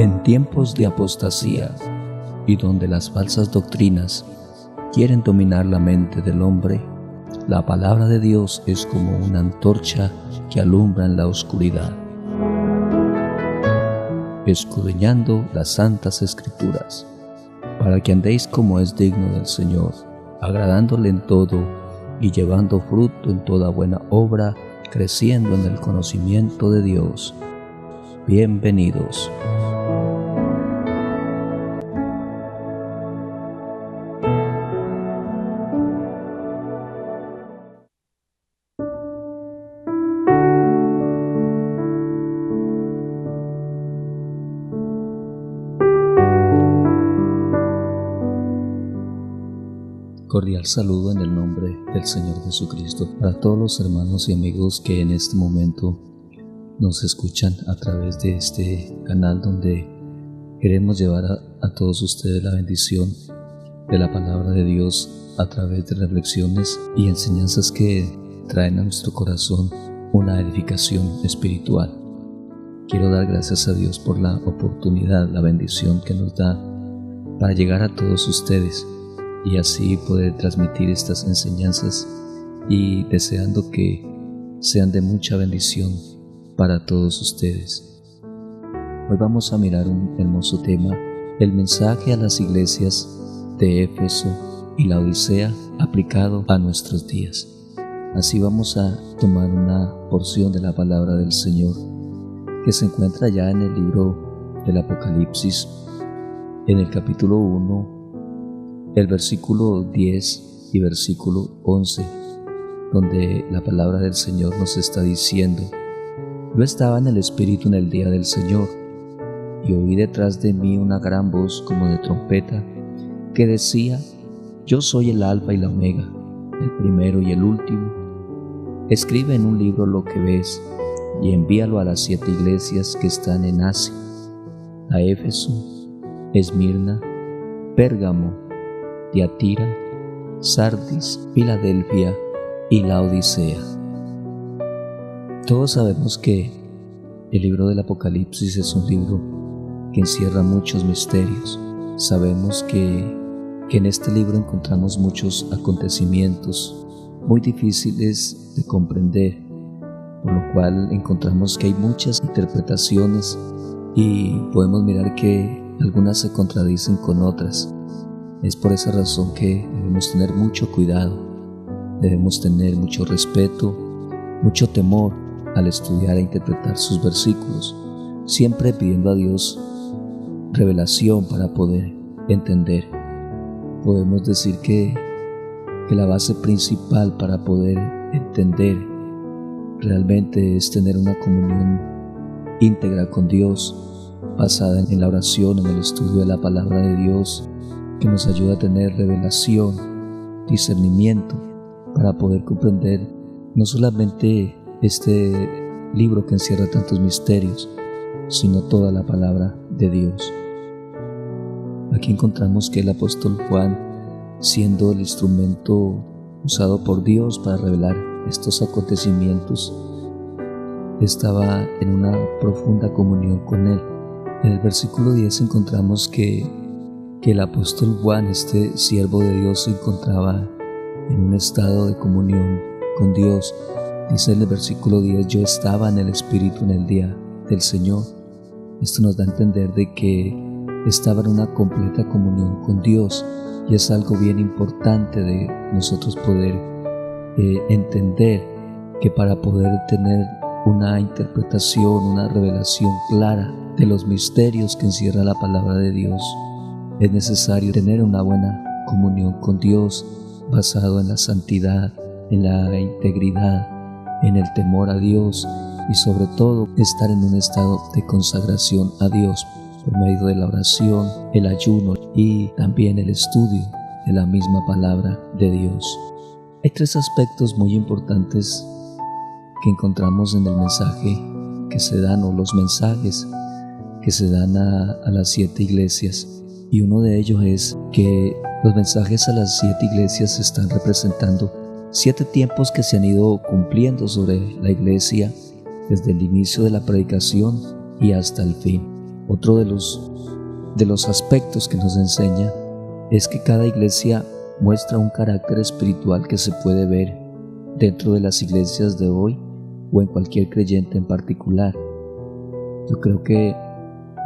En tiempos de apostasía y donde las falsas doctrinas quieren dominar la mente del hombre, la palabra de Dios es como una antorcha que alumbra en la oscuridad. Escudriñando las santas escrituras, para que andéis como es digno del Señor, agradándole en todo y llevando fruto en toda buena obra, creciendo en el conocimiento de Dios. Bienvenidos. Cordial saludo en el nombre del Señor Jesucristo para todos los hermanos y amigos que en este momento nos escuchan a través de este canal, donde queremos llevar a todos ustedes la bendición de la palabra de Dios a través de reflexiones y enseñanzas que traen a nuestro corazón una edificación espiritual. Quiero dar gracias a Dios por la oportunidad, la bendición que nos da para llegar a todos ustedes y así poder transmitir estas enseñanzas, y deseando que sean de mucha bendición para todos ustedes. Hoy vamos a mirar un hermoso tema: el mensaje a las iglesias de Éfeso y la Odisea aplicado a nuestros días. Así vamos a tomar una porción de la palabra del Señor que se encuentra ya en el libro del Apocalipsis, en el capítulo 1, el versículo 10 y versículo 11, donde la palabra del Señor nos está diciendo: Yo estaba en el Espíritu en el día del Señor, y oí detrás de mí una gran voz como de trompeta, que decía: Yo soy el Alfa y la Omega, el primero y el último. Escribe en un libro lo que ves, y envíalo a las 7 iglesias que están en Asia: a Éfeso, Esmirna, Pérgamo, Tiatira, Sardis, Filadelfia y Laodicea. Todos sabemos que el libro del Apocalipsis es un libro que encierra muchos misterios. Sabemos que en este libro encontramos muchos acontecimientos muy difíciles de comprender, por lo cual encontramos que hay muchas interpretaciones y podemos mirar que algunas se contradicen con otras. Es por esa razón que debemos tener mucho cuidado, debemos tener mucho respeto, mucho temor al estudiar e interpretar sus versículos, siempre pidiendo a Dios revelación para poder entender. Podemos decir que la base principal para poder entender realmente es tener una comunión íntegra con Dios, basada en la oración, en el estudio de la palabra de Dios, que nos ayuda a tener revelación, discernimiento, para poder comprender no solamente este libro que encierra tantos misterios, sino toda la palabra de Dios. Aquí encontramos que el apóstol Juan, siendo el instrumento usado por Dios para revelar estos acontecimientos, estaba en una profunda comunión con Él. En el versículo 10 encontramos que el apóstol Juan, este siervo de Dios, se encontraba en un estado de comunión con Dios. Dice en el versículo 10: Yo estaba en el Espíritu en el día del Señor. Esto nos da a entender de que estaba en una completa comunión con Dios, y es algo bien importante de nosotros poder entender que para poder tener una interpretación, una revelación clara de los misterios que encierra la palabra de Dios, es necesario tener una buena comunión con Dios, basado en la santidad, en la integridad, en el temor a Dios, y sobre todo estar en un estado de consagración a Dios por medio de la oración, el ayuno y también el estudio de la misma palabra de Dios. Hay 3 aspectos muy importantes que encontramos en el mensaje que se dan, o los mensajes que se dan a las 7 iglesias. Y uno de ellos es que los mensajes a las 7 iglesias están representando 7 tiempos que se han ido cumpliendo sobre la iglesia desde el inicio de la predicación y hasta el fin. Otro de los aspectos que nos enseña es que cada iglesia muestra un carácter espiritual que se puede ver dentro de las iglesias de hoy o en cualquier creyente en particular. Yo creo que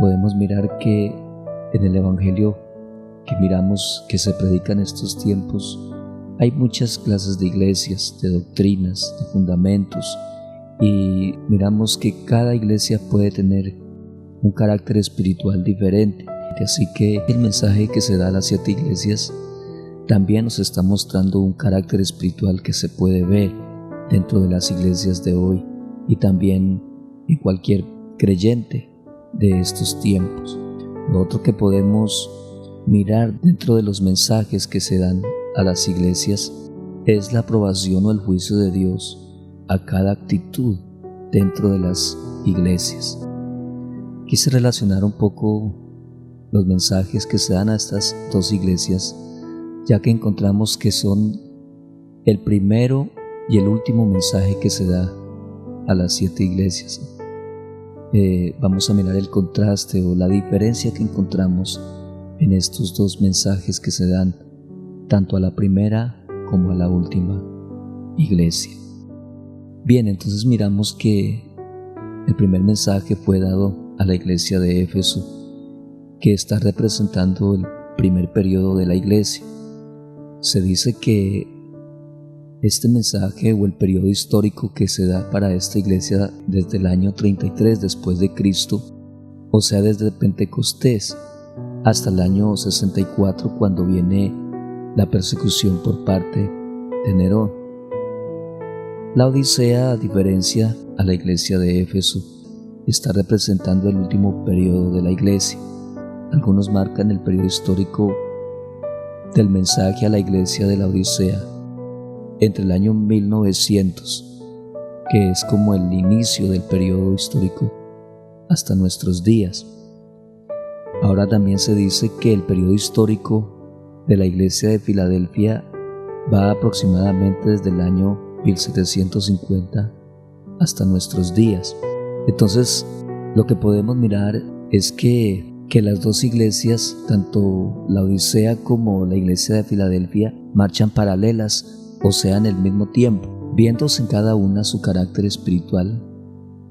podemos mirar que en el Evangelio que miramos que se predica en estos tiempos, hay muchas clases de iglesias, de doctrinas, de fundamentos, y miramos que cada iglesia puede tener un carácter espiritual diferente. Así que el mensaje que se da a las 7 iglesias también nos está mostrando un carácter espiritual que se puede ver dentro de las iglesias de hoy y también en cualquier creyente de estos tiempos. Lo otro que podemos mirar dentro de los mensajes que se dan a las iglesias es la aprobación o el juicio de Dios a cada actitud dentro de las iglesias. Quise relacionar un poco los mensajes que se dan a estas 2 iglesias, ya que encontramos que son el primero y el último mensaje que se da a las 7 iglesias. Vamos a mirar el contraste o la diferencia que encontramos en estos 2 mensajes que se dan tanto a la primera como a la última iglesia. Bien, entonces miramos que el primer mensaje fue dado a la iglesia de Éfeso, que está representando el primer periodo de la iglesia. Se dice que este mensaje o el periodo histórico que se da para esta iglesia desde el año 33 después de Cristo, o sea desde Pentecostés hasta el año 64, cuando viene la persecución por parte de Nerón. La Odisea, a diferencia a la iglesia de Éfeso, está representando el último periodo de la iglesia. Algunos marcan el periodo histórico del mensaje a la iglesia de la Odisea entre el año 1900, que es como el inicio del periodo histórico, hasta nuestros días. Ahora también se dice que el periodo histórico de la iglesia de Filadelfia va aproximadamente desde el año 1750 hasta nuestros días. Entonces, lo que podemos mirar es que las 2 iglesias, tanto la Odisea como la iglesia de Filadelfia, marchan paralelas, o sea, en el mismo tiempo, viéndose en cada una su carácter espiritual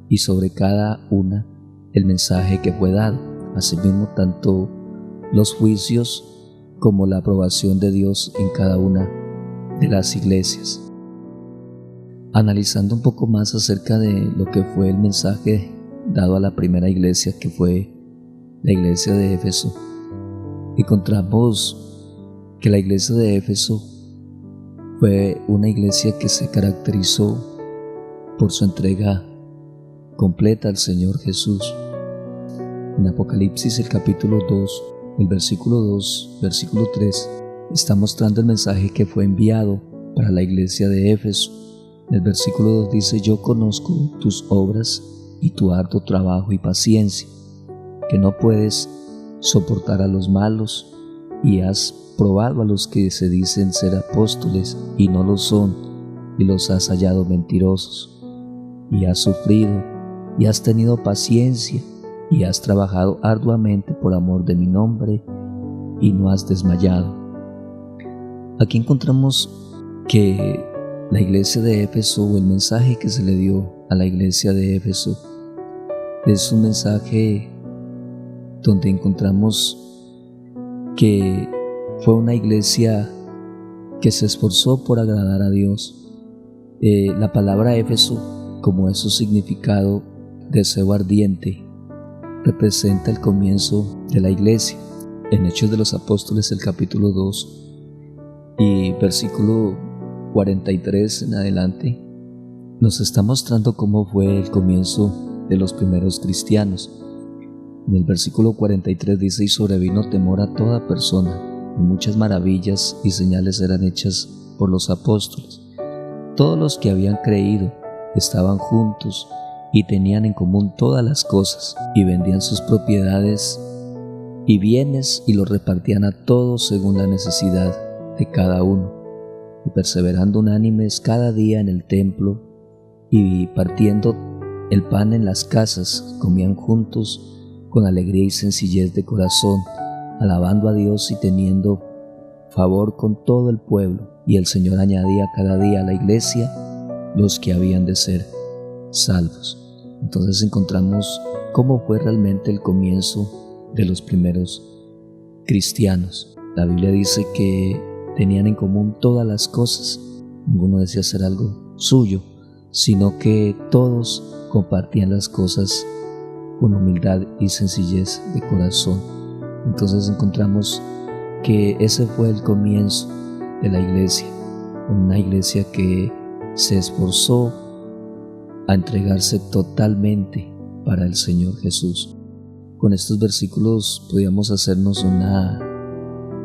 y sobre cada una el mensaje que fue dado. Asimismo, tanto los juicios como la aprobación de Dios en cada una de las iglesias. Analizando un poco más acerca de lo que fue el mensaje dado a la primera iglesia, que fue la iglesia de Éfeso, encontramos que la iglesia de Éfeso fue una iglesia que se caracterizó por su entrega completa al Señor Jesús. En Apocalipsis, el capítulo 2, el versículo 2, versículo 3, está mostrando el mensaje que fue enviado para la iglesia de Éfeso. El versículo 2 dice: yo conozco tus obras y tu arduo trabajo y paciencia, que no puedes soportar a los malos, y has probado a los que se dicen ser apóstoles y no lo son, y los has hallado mentirosos, y has sufrido y has tenido paciencia y has trabajado arduamente por amor de mi nombre y no has desmayado. Aquí encontramos que la iglesia de Éfeso, o el mensaje que se le dio a la iglesia de Éfeso, es un mensaje donde encontramos que fue una iglesia que se esforzó por agradar a Dios. La palabra Éfeso, como es su significado, deseo ardiente, representa el comienzo de la iglesia. En Hechos de los Apóstoles, el capítulo 2 y versículo 43 en adelante, nos está mostrando cómo fue el comienzo de los primeros cristianos. En el versículo 43 dice: y sobrevino temor a toda persona, y muchas maravillas y señales eran hechas por los apóstoles. Todos los que habían creído estaban juntos y tenían en común todas las cosas, y vendían sus propiedades y bienes y los repartían a todos según la necesidad de cada uno, y perseverando unánimes cada día en el templo y partiendo el pan en las casas, comían juntos con alegría y sencillez de corazón, alabando a Dios y teniendo favor con todo el pueblo. Y el Señor añadía cada día a la iglesia los que habían de ser salvos. Entonces encontramos cómo fue realmente el comienzo de los primeros cristianos. La Biblia dice que tenían en común todas las cosas. Ninguno decía hacer algo suyo, sino que todos compartían las cosas con humildad y sencillez de corazón. Entonces encontramos que ese fue el comienzo de la iglesia, una iglesia que se esforzó a entregarse totalmente para el Señor Jesús. Con estos versículos podíamos hacernos una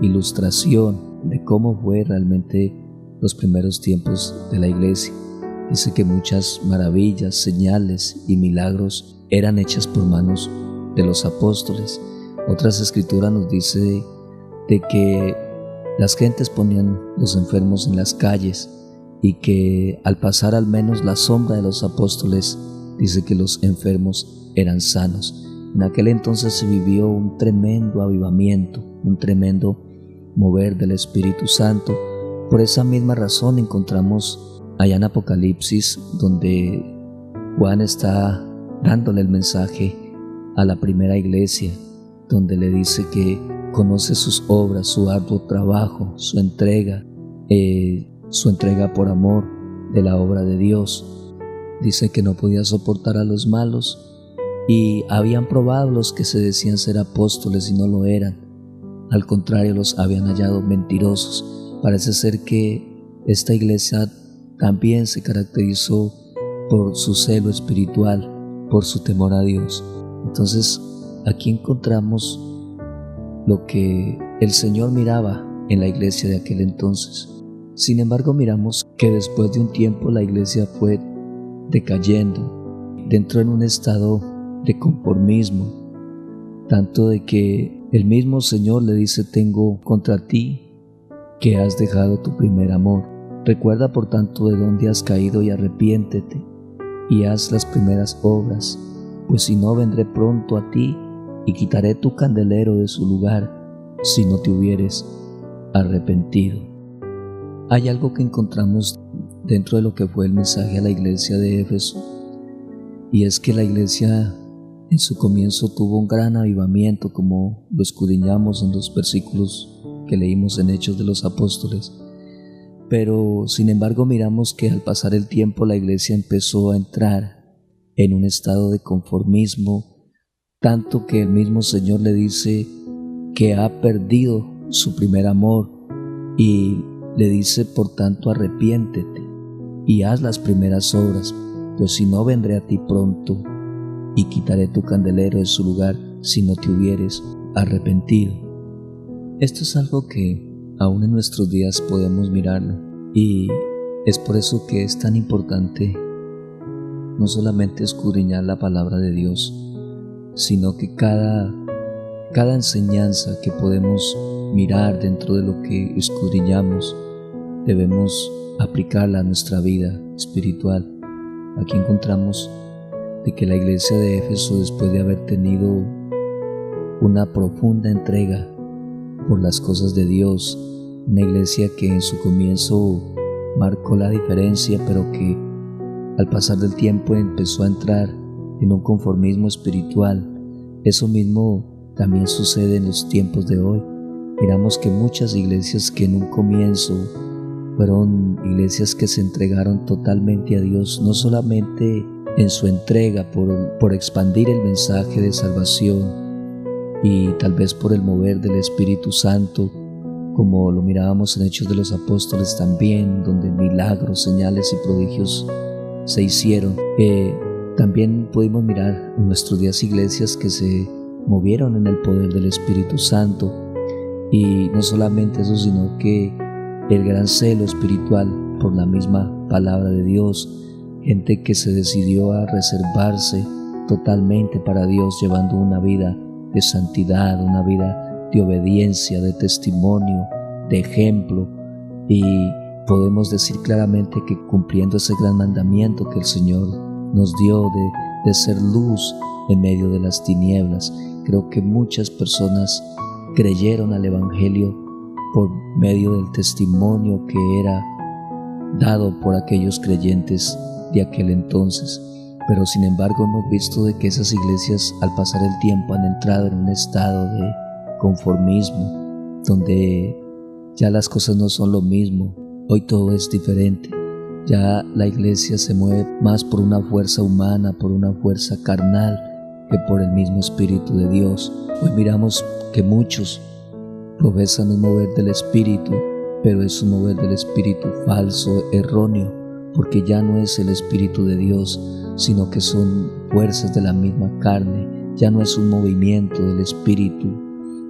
ilustración de cómo fue realmente los primeros tiempos de la iglesia. Dice que muchas maravillas, señales y milagros eran hechas por manos de los apóstoles. Otras escrituras nos dice de que las gentes ponían los enfermos en las calles y que al pasar al menos la sombra de los apóstoles, dice que los enfermos eran sanos. En aquel entonces se vivió un tremendo avivamiento, un tremendo mover del Espíritu Santo. Por esa misma razón encontramos allá en Apocalipsis, donde Juan está dándole el mensaje a la primera iglesia, donde le dice que conoce sus obras, su arduo trabajo, su entrega por amor de la obra de Dios. Dice que no podía soportar a los malos y habían probado los que se decían ser apóstoles y no lo eran. Al contrario, los habían hallado mentirosos. Parece ser que esta iglesia también se caracterizó por su celo espiritual, por su temor a Dios. Entonces, aquí encontramos lo que el Señor miraba en la iglesia de aquel entonces. Sin embargo, miramos que después de un tiempo la iglesia fue decayendo, entró en un estado de conformismo, tanto de que el mismo Señor le dice: tengo contra ti que has dejado tu primer amor. Recuerda por tanto de dónde has caído y arrepiéntete y haz las primeras obras, pues si no, vendré pronto a ti y quitaré tu candelero de su lugar si no te hubieres arrepentido. Hay algo que encontramos dentro de lo que fue el mensaje a la iglesia de Éfeso, y es que la iglesia en su comienzo tuvo un gran avivamiento, como lo escudriñamos en los versículos que leímos en Hechos de los Apóstoles. Pero sin embargo miramos que al pasar el tiempo la iglesia empezó a entrar en un estado de conformismo, tanto que el mismo Señor le dice que ha perdido su primer amor y le dice: por tanto, arrepiéntete y haz las primeras obras, pues si no, vendré a ti pronto y quitaré tu candelero de su lugar si no te hubieres arrepentido. Esto es algo que aún en nuestros días podemos mirarlo, y es por eso que es tan importante no solamente escudriñar la palabra de Dios, sino que cada enseñanza que podemos mirar dentro de lo que escudriñamos, debemos aplicarla a nuestra vida espiritual. Aquí encontramos de que la iglesia de Éfeso, después de haber tenido una profunda entrega por las cosas de Dios, una iglesia que en su comienzo marcó la diferencia, pero que al pasar del tiempo empezó a entrar en un conformismo espiritual. Eso mismo también sucede en los tiempos de hoy. Miramos que muchas iglesias que en un comienzo fueron iglesias que se entregaron totalmente a Dios, no solamente en su entrega por expandir el mensaje de salvación y tal vez por el mover del Espíritu Santo, como lo mirábamos en Hechos de los Apóstoles también, donde milagros, señales y prodigios se hicieron. También pudimos mirar en nuestros días iglesias que se movieron en el poder del Espíritu Santo, y no solamente eso, sino que el gran celo espiritual por la misma palabra de Dios, gente que se decidió a reservarse totalmente para Dios, llevando una vida de santidad, una vida de obediencia, de testimonio, de ejemplo, y podemos decir claramente que cumpliendo ese gran mandamiento que el Señor nos dio de ser luz en medio de las tinieblas. Creo que muchas personas creyeron al Evangelio por medio del testimonio que era dado por aquellos creyentes de aquel entonces. Pero sin embargo hemos visto de que esas iglesias al pasar el tiempo han entrado en un estado de conformismo, donde ya las cosas no son lo mismo. Hoy todo es diferente. Ya la iglesia se mueve más por una fuerza humana, por una fuerza carnal, que por el mismo Espíritu de Dios. Hoy miramos que muchos profesan un mover del Espíritu, pero es un mover del Espíritu falso, erróneo, porque ya no es el Espíritu de Dios, sino que son fuerzas de la misma carne. Ya no es un movimiento del Espíritu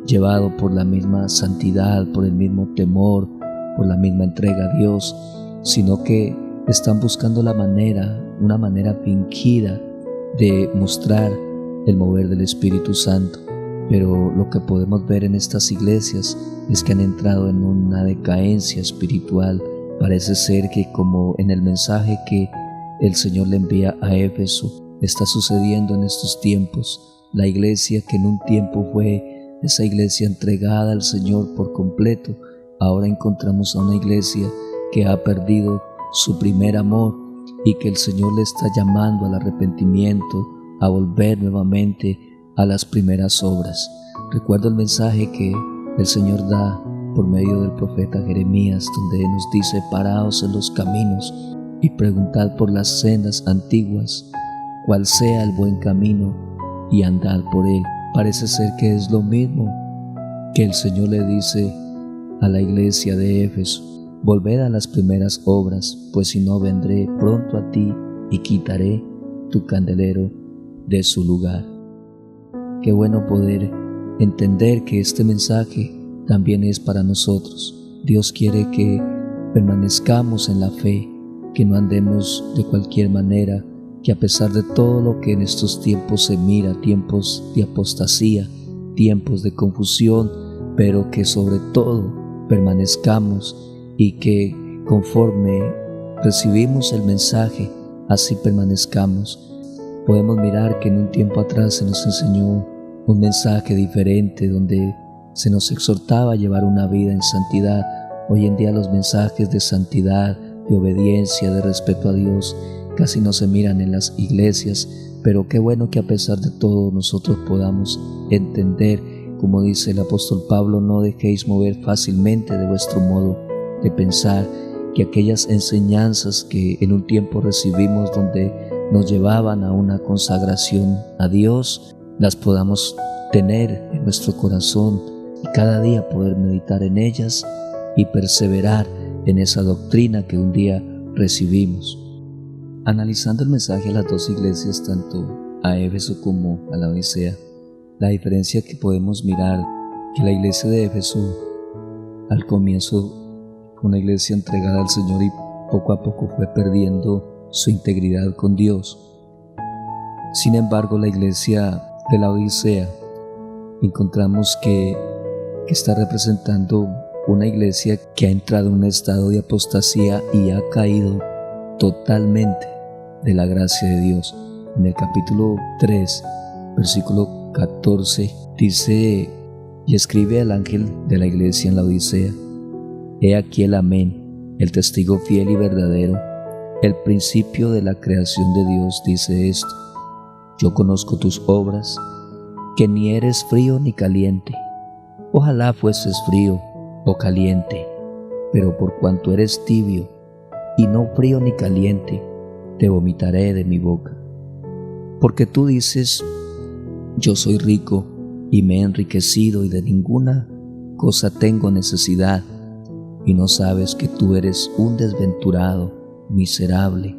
llevado por la misma santidad, por el mismo temor, por la misma entrega a Dios, sino que están buscando una manera fingida de mostrar el mover del Espíritu Santo. Pero lo que podemos ver en estas iglesias es que han entrado en una decadencia espiritual. Parece ser que, como en el mensaje que el Señor le envía a Éfeso, está sucediendo en estos tiempos. La iglesia que en un tiempo fue esa iglesia entregada al Señor por completo, ahora encontramos a una iglesia que ha perdido su primer amor y que el Señor le está llamando al arrepentimiento, a volver nuevamente a las primeras obras. Recuerdo el mensaje que el Señor da por medio del profeta Jeremías, donde nos dice: paraos en los caminos y preguntad por las sendas antiguas, cuál sea el buen camino, y andad por él. Parece ser que es lo mismo que el Señor le dice a la iglesia de Éfeso: volved a las primeras obras, pues si no vendré pronto a ti y quitaré tu candelero de su lugar. Qué bueno poder entender que este mensaje también es para nosotros. Dios quiere que permanezcamos en la fe, que no andemos de cualquier manera, que a pesar de todo lo que en estos tiempos se mira, tiempos de apostasía, tiempos de confusión, pero que sobre todo permanezcamos y que conforme recibimos el mensaje, así permanezcamos. Podemos mirar que en un tiempo atrás se nos enseñó un mensaje diferente, donde se nos exhortaba a llevar una vida en santidad. Hoy en día los mensajes de santidad, de obediencia, de respeto a Dios casi no se miran en las iglesias, pero qué bueno que a pesar de todo nosotros podamos entender, como dice el apóstol Pablo: no dejéis mover fácilmente de vuestro modo de pensar, que aquellas enseñanzas que en un tiempo recibimos, donde nos llevaban a una consagración a Dios, las podamos tener en nuestro corazón y cada día poder meditar en ellas y perseverar en esa doctrina que un día recibimos. Analizando el mensaje a las dos iglesias, tanto a Éfeso como a la Odisea, la diferencia que podemos mirar, que la iglesia de Éfeso al comienzo fue una iglesia entregada al Señor y poco a poco fue perdiendo su integridad con Dios. Sin embargo, la iglesia de la Odisea encontramos que está representando una iglesia que ha entrado en un estado de apostasía y ha caído totalmente de la gracia de Dios. En el capítulo 3, versículo 14, dice: y escribe al ángel de la iglesia en la Odisea: he aquí el Amén, el testigo fiel y verdadero, el principio de la creación de Dios, dice esto: yo conozco tus obras, que ni eres frío ni caliente. Ojalá fueses frío o caliente, pero por cuanto eres tibio y no frío ni caliente, te vomitaré de mi boca. Porque tú dices: yo soy rico y me he enriquecido y de ninguna cosa tengo necesidad, y no sabes que tú eres un desventurado, miserable,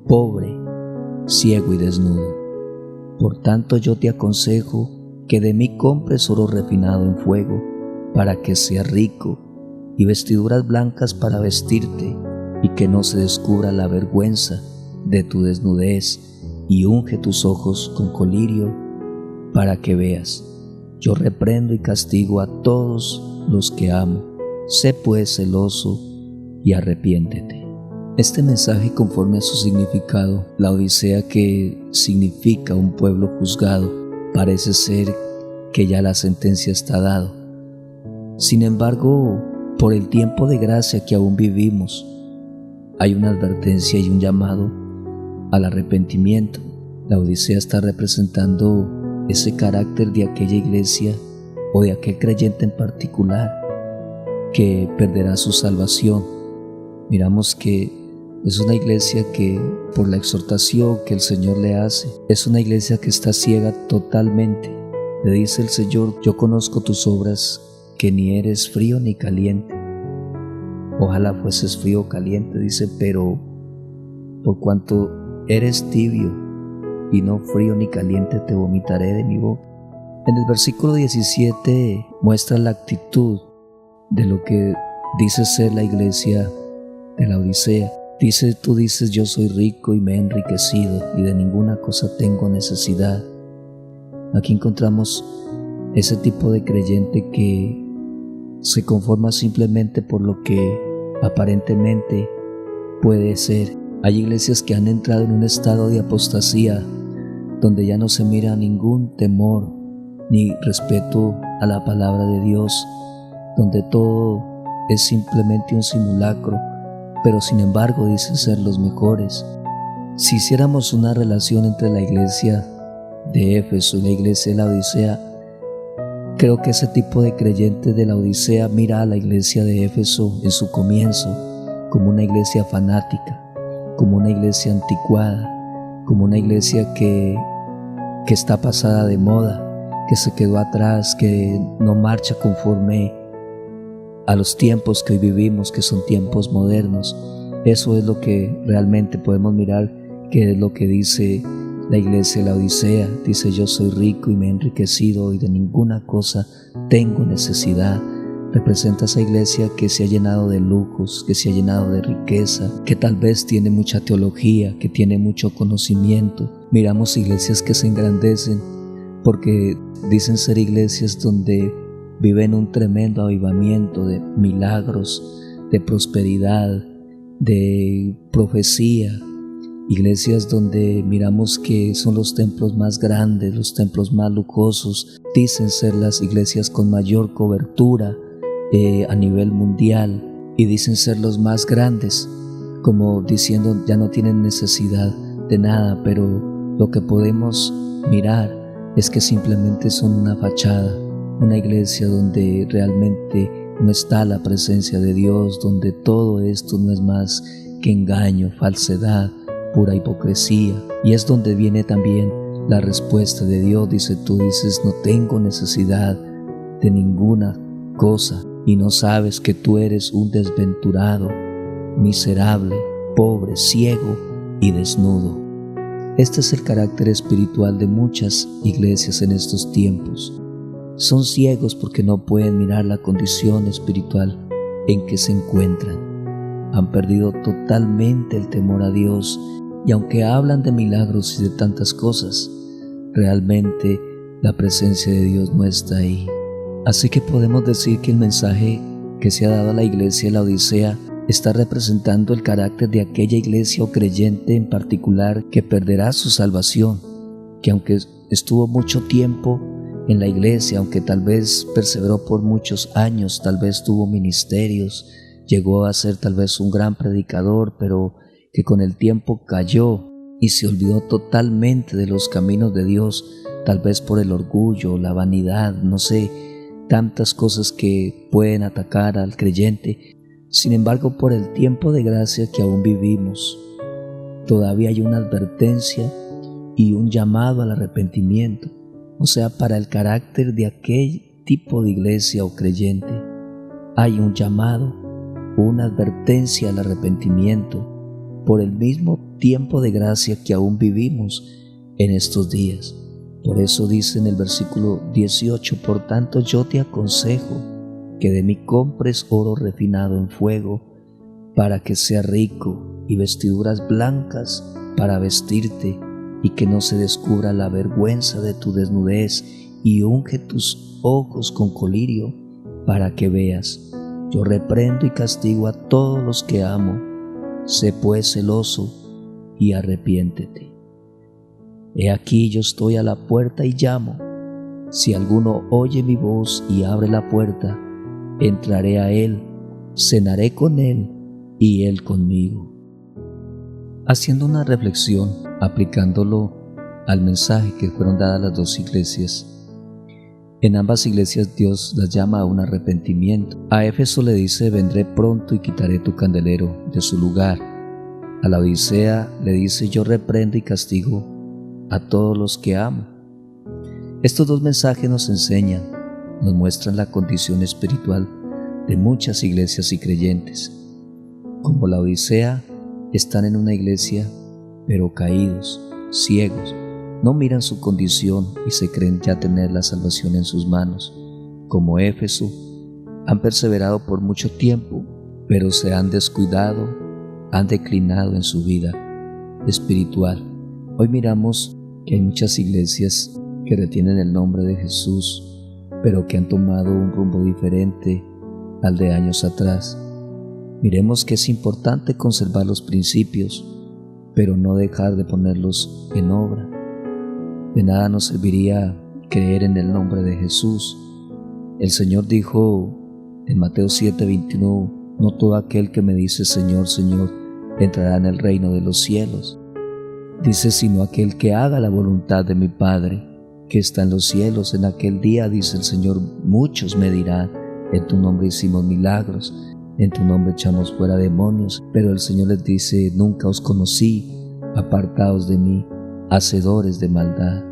pobre, ciego y desnudo. Por tanto yo te aconsejo que de mí compres oro refinado en fuego, para que seas rico, y vestiduras blancas para vestirte, y que no se descubra la vergüenza de tu desnudez, y unge tus ojos con colirio para que veas. Yo reprendo y castigo a todos los que amo. Sé pues celoso y arrepiéntete. Este mensaje, conforme a su significado, la Odisea, que significa un pueblo juzgado, parece ser que ya la sentencia está dada. Sin embargo, por el tiempo de gracia que aún vivimos, hay una advertencia y un llamado al arrepentimiento. La Odisea está representando ese carácter de aquella iglesia o de aquel creyente en particular que perderá su salvación. Miramos que es una iglesia que, por la exhortación que el Señor le hace, es una iglesia que está ciega totalmente. Le dice el Señor: yo conozco tus obras, que ni eres frío ni caliente. Ojalá fueses frío o caliente, dice, pero por cuanto eres tibio y no frío ni caliente, te vomitaré de mi boca. En el versículo 17 muestra la actitud de lo que dice ser la iglesia de la Odisea. Dice: tú dices, yo soy rico y me he enriquecido y de ninguna cosa tengo necesidad. Aquí encontramos ese tipo de creyente que se conforma simplemente por lo que aparentemente puede ser. Hay iglesias que han entrado en un estado de apostasía donde ya no se mira ningún temor ni respeto a la palabra de Dios, donde todo es simplemente un simulacro, pero sin embargo dicen ser los mejores. Si hiciéramos una relación entre la iglesia de Éfeso y la iglesia de la Odisea, creo que ese tipo de creyente de la Odisea mira a la iglesia de Éfeso en su comienzo como una iglesia fanática, como una iglesia anticuada, como una iglesia que está pasada de moda, que se quedó atrás, que no marcha conforme a los tiempos que hoy vivimos, que son tiempos modernos. Eso es lo que realmente podemos mirar, que es lo que dice la iglesia de la Odisea. Dice: yo soy rico y me he enriquecido y de ninguna cosa tengo necesidad. Representa esa iglesia que se ha llenado de lujos, que se ha llenado de riqueza, que tal vez tiene mucha teología, que tiene mucho conocimiento. Miramos iglesias que se engrandecen porque dicen ser iglesias donde viven un tremendo avivamiento de milagros, de prosperidad, de profecía. Iglesias donde miramos que son los templos más grandes, los templos más lujosos. Dicen ser las iglesias con mayor cobertura a nivel mundial, y dicen ser los más grandes, como diciendo ya no tienen necesidad de nada, pero lo que podemos mirar es que simplemente son una fachada, una iglesia donde realmente no está la presencia de Dios, donde todo esto no es más que engaño, falsedad, pura hipocresía. Y es donde viene también la respuesta de Dios. Dice: tú dices, no tengo necesidad de ninguna cosa, y no sabes que tú eres un desventurado, miserable, pobre, ciego y desnudo. Este es el carácter espiritual de muchas iglesias en estos tiempos. Son ciegos porque no pueden mirar la condición espiritual en que se encuentran. Han perdido totalmente el temor a Dios, y aunque hablan de milagros y de tantas cosas, realmente la presencia de Dios no está ahí. Así que podemos decir que el mensaje que se ha dado a la iglesia de la Odisea está representando el carácter de aquella iglesia o creyente en particular que perderá su salvación, que aunque estuvo mucho tiempo en la iglesia, aunque tal vez perseveró por muchos años, tal vez tuvo ministerios, llegó a ser tal vez un gran predicador, pero que con el tiempo cayó y se olvidó totalmente de los caminos de Dios, tal vez por el orgullo, la vanidad, no sé, tantas cosas que pueden atacar al creyente. Sin embargo, por el tiempo de gracia que aún vivimos, todavía hay una advertencia y un llamado al arrepentimiento. O sea, para el carácter de aquel tipo de iglesia o creyente, hay un llamado, una advertencia al arrepentimiento por el mismo tiempo de gracia que aún vivimos en estos días. Por eso dice en el versículo 18: por tanto yo te aconsejo que de mí compres oro refinado en fuego, para que sea rico, y vestiduras blancas para vestirte, y que no se descubra la vergüenza de tu desnudez, y unge tus ojos con colirio, para que veas. Yo reprendo y castigo a todos los que amo. Sé pues celoso y arrepiéntete. He aquí yo estoy a la puerta y llamo. Si alguno oye mi voz y abre la puerta, entraré a él, cenaré con él y él conmigo. Haciendo una reflexión, aplicándolo al mensaje que fueron dadas las dos iglesias. En ambas iglesias Dios las llama a un arrepentimiento. A Éfeso le dice: vendré pronto y quitaré tu candelero de su lugar. A la Odisea le dice: yo reprendo y castigo a todos los que amo. Estos dos mensajes nos enseñan, nos muestran la condición espiritual de muchas iglesias y creyentes. Como la Odisea, están en una iglesia, pero caídos, ciegos, no miran su condición y se creen ya tener la salvación en sus manos. Como Éfeso, han perseverado por mucho tiempo, pero se han descuidado, han declinado en su vida espiritual. Hoy miramos que hay muchas iglesias que retienen el nombre de Jesús, pero que han tomado un rumbo diferente al de años atrás. Miremos que es importante conservar los principios, pero no dejar de ponerlos en obra. De nada nos serviría creer en el nombre de Jesús. El Señor dijo en Mateo 7:21: no todo aquel que me dice Señor, Señor, entrará en el reino de los cielos. Dice: sino aquel que haga la voluntad de mi Padre, que está en los cielos. En aquel día, dice el Señor, muchos me dirán: en tu nombre hicimos milagros, en tu nombre echamos fuera demonios. Pero el Señor les dice: nunca os conocí, apartaos de mí, hacedores de maldad.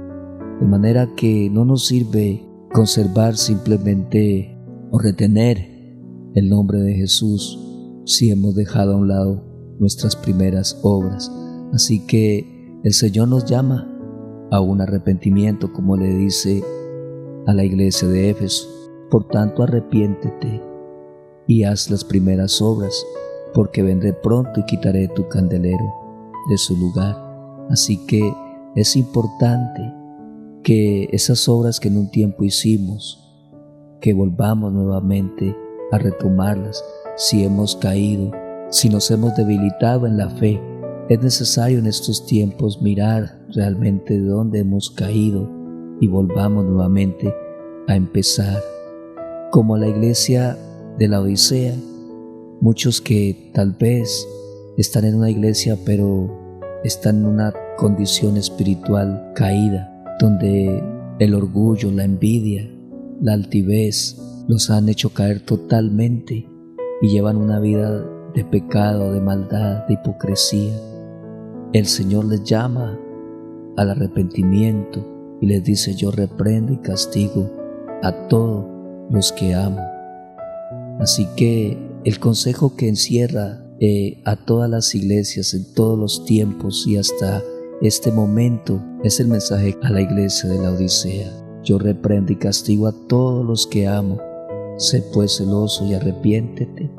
De manera que no nos sirve conservar simplemente o retener el nombre de Jesús si hemos dejado a un lado nuestras primeras obras. Así que el Señor nos llama a un arrepentimiento, como le dice a la iglesia de Éfeso. Por tanto, arrepiéntete y haz las primeras obras, porque vendré pronto y quitaré tu candelero de su lugar. Así que es importante que esas obras que en un tiempo hicimos, que volvamos nuevamente a retomarlas. Si hemos caído, si nos hemos debilitado en la fe, es necesario en estos tiempos mirar realmente de dónde hemos caído y volvamos nuevamente a empezar. Como la iglesia de la Odisea, muchos que tal vez están en una iglesia pero están en una condición espiritual caída, donde el orgullo, la envidia, la altivez los han hecho caer totalmente y llevan una vida de pecado, de maldad, de hipocresía. El Señor les llama al arrepentimiento y les dice: yo reprendo y castigo a todos los que amo. Así que el consejo que encierra a todas las iglesias en todos los tiempos y hasta este momento es el mensaje a la iglesia de la Odisea: yo reprendo y castigo a todos los que amo. Sé pues celoso y arrepiéntete.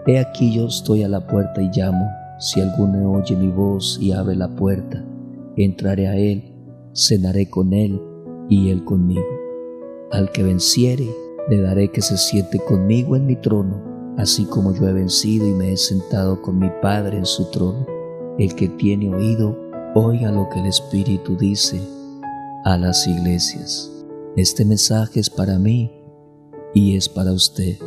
He aquí yo estoy a la puerta y llamo. Si alguno oye mi voz y abre la puerta, entraré a él, cenaré con él y él conmigo. Al que venciere, le daré que se siente conmigo en mi trono, así como yo he vencido y me he sentado con mi Padre en su trono. El que tiene oído, oiga lo que el Espíritu dice a las iglesias. Este mensaje es para mí y es para usted.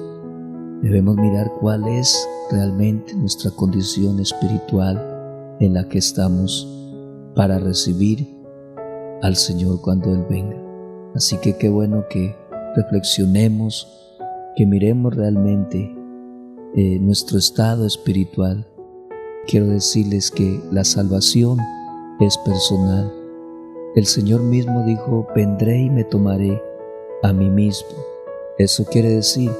Debemos mirar cuál es realmente nuestra condición espiritual en la que estamos para recibir al Señor cuando Él venga. Así que qué bueno que reflexionemos, que miremos realmente nuestro estado espiritual. Quiero decirles que la salvación es personal. El Señor mismo dijo: vendré y me tomaré a mí mismo. Eso quiere decir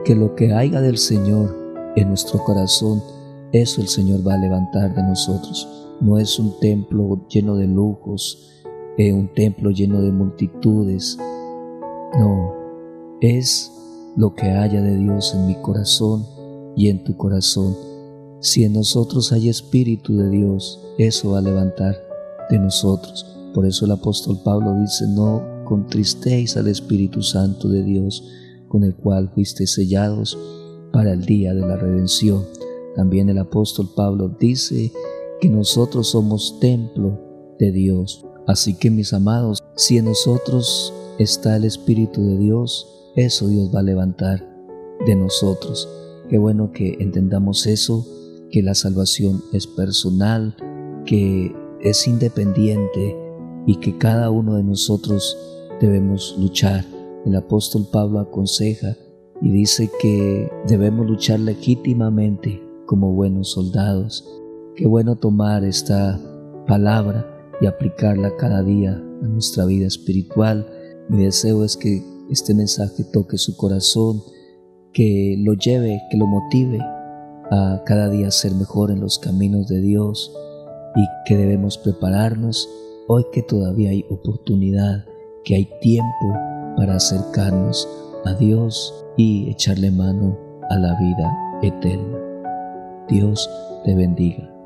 que lo que haya del Señor en nuestro corazón, eso el Señor va a levantar de nosotros. No es un templo lleno de lujos, un templo lleno de multitudes. No, es lo que haya de Dios en mi corazón y en tu corazón. Si en nosotros hay Espíritu de Dios, eso va a levantar de nosotros. Por eso el apóstol Pablo dice: no contristéis al Espíritu Santo de Dios, con el cual fuisteis sellados para el día de la redención. También el apóstol Pablo dice que nosotros somos templo de Dios. Así que, mis amados, si en nosotros está el Espíritu de Dios, eso Dios va a levantar de nosotros. Qué bueno que entendamos eso, que la salvación es personal, que es independiente y que cada uno de nosotros debemos luchar. El apóstol Pablo aconseja y dice que debemos luchar legítimamente como buenos soldados. Qué bueno tomar esta palabra y aplicarla cada día a nuestra vida espiritual. Mi deseo es que este mensaje toque su corazón, que lo lleve, que lo motive a cada día ser mejor en los caminos de Dios, y que debemos prepararnos hoy que todavía hay oportunidad, que hay tiempo para acercarnos a Dios y echarle mano a la vida eterna. Dios te bendiga.